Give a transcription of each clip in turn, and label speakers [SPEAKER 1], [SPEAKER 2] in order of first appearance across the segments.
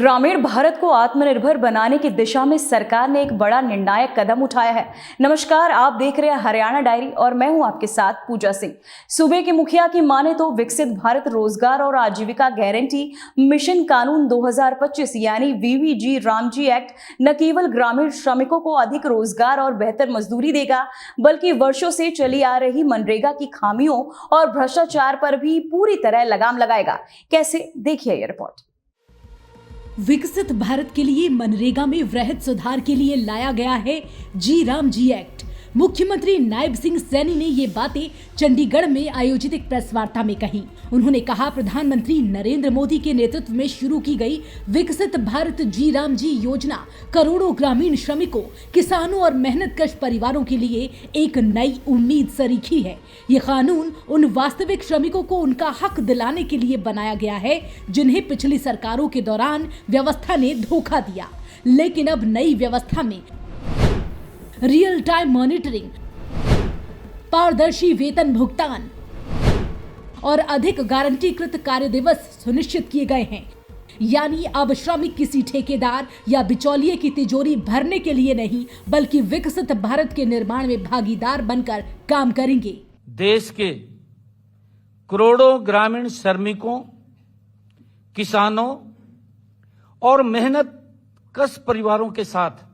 [SPEAKER 1] ग्रामीण भारत को आत्मनिर्भर बनाने की दिशा में सरकार ने एक बड़ा निर्णायक कदम उठाया है। नमस्कार, आप देख रहे हैं हरियाणा डायरी और मैं हूं आपके साथ पूजा सिंह। सूबे के मुखिया की माने तो विकसित भारत रोजगार और आजीविका गारंटी मिशन कानून 2025 यानी वीवीजी रामजी एक्ट न केवल ग्रामीण श्रमिकों को अधिक रोजगार और बेहतर मजदूरी देगा, बल्कि वर्षों से चली आ रही मनरेगा की खामियों और भ्रष्टाचार पर भी पूरी तरह लगाम लगाएगा। कैसे, देखिए ये रिपोर्ट।
[SPEAKER 2] विकसित भारत के लिए मनरेगा में वृहद सुधार के लिए लाया गया है जी राम जी एक्ट। मुख्यमंत्री नायब सिंह सैनी ने ये बातें चंडीगढ़ में आयोजित एक प्रेस वार्ता में कही। उन्होंने कहा, प्रधानमंत्री नरेंद्र मोदी के नेतृत्व में शुरू की गई विकसित भारत जी राम जी योजना करोड़ों ग्रामीण श्रमिकों, किसानों और मेहनतकश परिवारों के लिए एक नई उम्मीद सरीखी है। ये कानून उन वास्तविक श्रमिकों को उनका हक दिलाने के लिए बनाया गया है जिन्हें पिछली सरकारों के दौरान व्यवस्था ने धोखा दिया। लेकिन अब नई व्यवस्था में रियल टाइम मॉनिटरिंग, पारदर्शी वेतन भुगतान और अधिक गारंटीकृत कार्य दिवस सुनिश्चित किए गए हैं। यानी अब श्रमिक किसी ठेकेदार या बिचौलिए की तिजोरी भरने के लिए नहीं, बल्कि विकसित भारत के निर्माण में भागीदार बनकर काम करेंगे।
[SPEAKER 3] देश के करोड़ों ग्रामीण श्रमिकों, किसानों और मेहनत कश परिवारों के साथ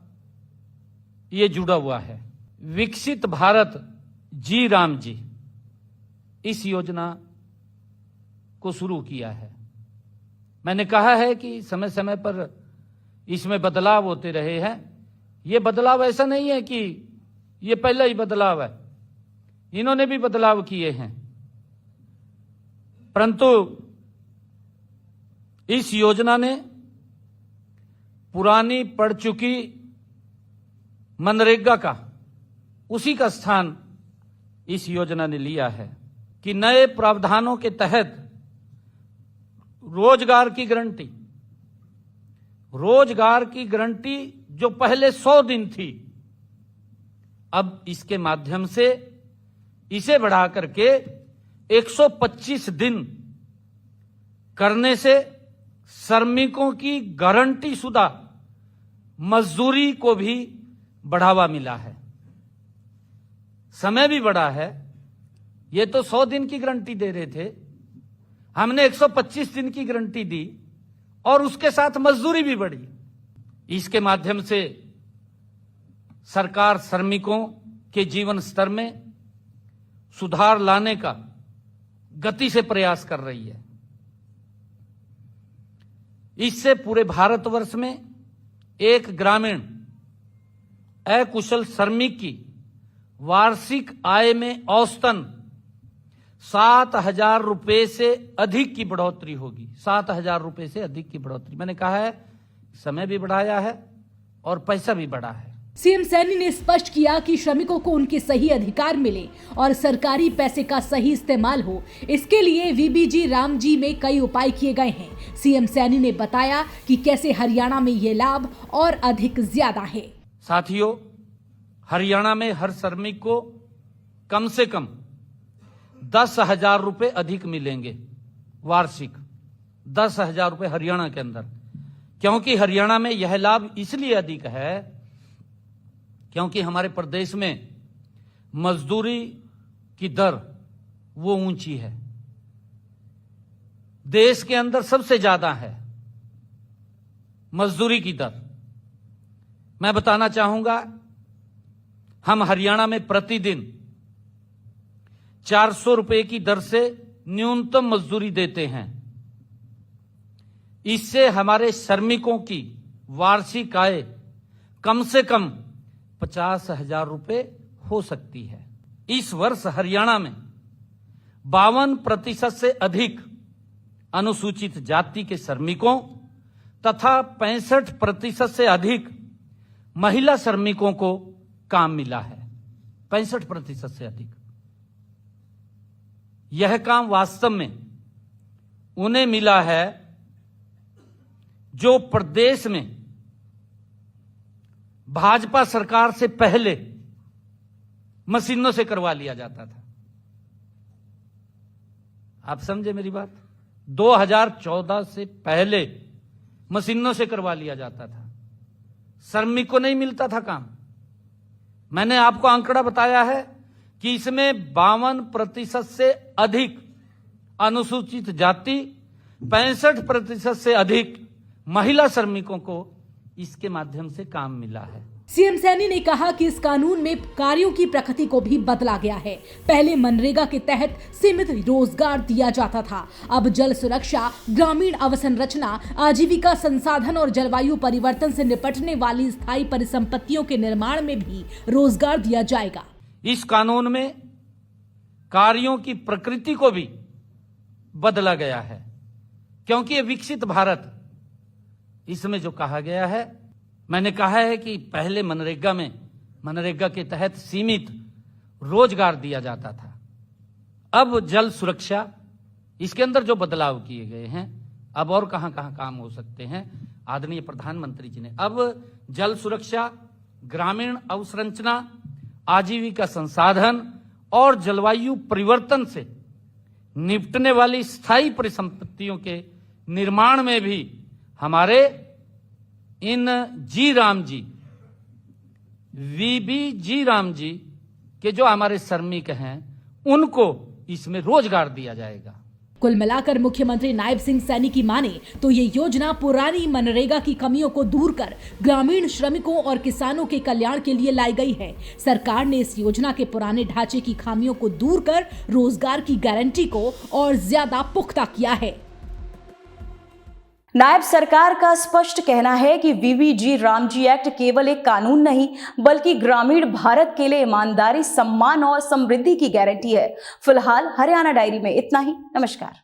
[SPEAKER 3] ये जुड़ा हुआ है। विकसित भारत जी राम जी इस योजना को शुरू किया है। मैंने कहा है कि समय समय पर इसमें बदलाव होते रहे हैं। ये बदलाव ऐसा नहीं है कि ये पहला ही बदलाव है, इन्होंने भी बदलाव किए हैं, परंतु इस योजना ने पुरानी पड़ चुकी मनरेगा का उसी का स्थान इस योजना ने लिया है कि नए प्रावधानों के तहत रोजगार की गारंटी जो पहले 100 दिन थी, अब इसके माध्यम से इसे बढ़ा करके 125 दिन करने से श्रमिकों की गारंटी शुदा मजदूरी को भी बढ़ावा मिला है। समय भी बढ़ा है। ये तो 100 दिन की गारंटी दे रहे थे, हमने 125 दिन की गारंटी दी और उसके साथ मजदूरी भी बढ़ी। इसके माध्यम से सरकार श्रमिकों के जीवन स्तर में सुधार लाने का गति से प्रयास कर रही है। इससे पूरे भारतवर्ष में एक ग्रामीण अकुशल श्रमिक की वार्षिक आय में औसतन 7,000 रुपए से अधिक की बढ़ोतरी होगी। 7,000 रुपए से अधिक की बढ़ोतरी। मैंने कहा है, समय भी बढ़ाया है और पैसा भी बढ़ा है।
[SPEAKER 2] सीएम सैनी ने स्पष्ट किया कि श्रमिकों को उनके सही अधिकार मिले और सरकारी पैसे का सही इस्तेमाल हो। इसके लिए वीबीजी राम जी में कई उपाय किए गए हैं। सीएम सैनी ने बताया कि कैसे हरियाणा में ये लाभ और अधिक ज्यादा है।
[SPEAKER 3] साथियों, हरियाणा में हर श्रमिक को कम से कम 10,000 रुपए अधिक मिलेंगे वार्षिक। 10,000 रुपए हरियाणा के अंदर। क्योंकि हरियाणा में यह लाभ इसलिए अधिक है क्योंकि हमारे प्रदेश में मजदूरी की दर वो ऊंची है, देश के अंदर सबसे ज्यादा है मजदूरी की दर। मैं बताना चाहूंगा, हम हरियाणा में प्रतिदिन 400 रुपए की दर से न्यूनतम मजदूरी देते हैं। इससे हमारे श्रमिकों की वार्षिक आय कम से कम 50,000 रुपए हो सकती है। इस वर्ष हरियाणा में 52% से अधिक अनुसूचित जाति के श्रमिकों तथा 65% से अधिक महिला श्रमिकों को काम मिला है। 65% से अधिक। यह काम वास्तव में उन्हें मिला है जो प्रदेश में भाजपा सरकार से पहले मशीनों से करवा लिया जाता था। आप समझे मेरी बात? 2014 से पहले मशीनों से करवा लिया जाता था, श्रमिक को नहीं मिलता था काम। मैंने आपको आंकड़ा बताया है कि इसमें 52% से अधिक अनुसूचित जाति, 65% से अधिक महिला श्रमिकों को इसके माध्यम से काम मिला है।
[SPEAKER 2] सीएम सैनी ने कहा कि इस कानून में कार्यों की प्रकृति को भी बदला गया है। पहले मनरेगा के तहत सीमित रोजगार दिया जाता था, अब जल सुरक्षा, ग्रामीण अवसंरचना, आजीविका संसाधन और जलवायु परिवर्तन से निपटने वाली स्थायी परिसंपत्तियों के निर्माण में भी रोजगार दिया जाएगा।
[SPEAKER 3] इस कानून में कार्यों की प्रकृति को भी बदला गया है, क्योंकि ये विकसित भारत, इसमें जो कहा गया है, मैंने कहा है कि पहले मनरेगा के तहत सीमित रोजगार दिया जाता था, अब जल सुरक्षा, इसके अंदर जो बदलाव किए गए हैं, अब और कहां कहां काम हो सकते हैं। आदरणीय प्रधानमंत्री जी ने अब जल सुरक्षा, ग्रामीण अवसंरचना, आजीविका संसाधन और जलवायु परिवर्तन से निपटने वाली स्थायी परिसंपत्तियों के निर्माण में भी हमारे इन जी राम जी, वीबी जी राम जी के जो हमारे श्रमिक हैं, उनको इसमें रोजगार दिया जाएगा।
[SPEAKER 2] कुल मिलाकर मुख्यमंत्री नायब सिंह सैनी की माने तो ये योजना पुरानी मनरेगा की कमियों को दूर कर ग्रामीण श्रमिकों और किसानों के कल्याण के लिए लाई गई है। सरकार ने इस योजना के पुराने ढांचे की खामियों को दूर कर रोजगार की गारंटी को और ज्यादा पुख्ता किया है।
[SPEAKER 1] नायब सरकार का स्पष्ट कहना है कि वीबीजी रामजी एक्ट केवल एक कानून नहीं, बल्कि ग्रामीण भारत के लिए ईमानदारी, सम्मान और समृद्धि की गारंटी है। फिलहाल हरियाणा डायरी में इतना ही। नमस्कार।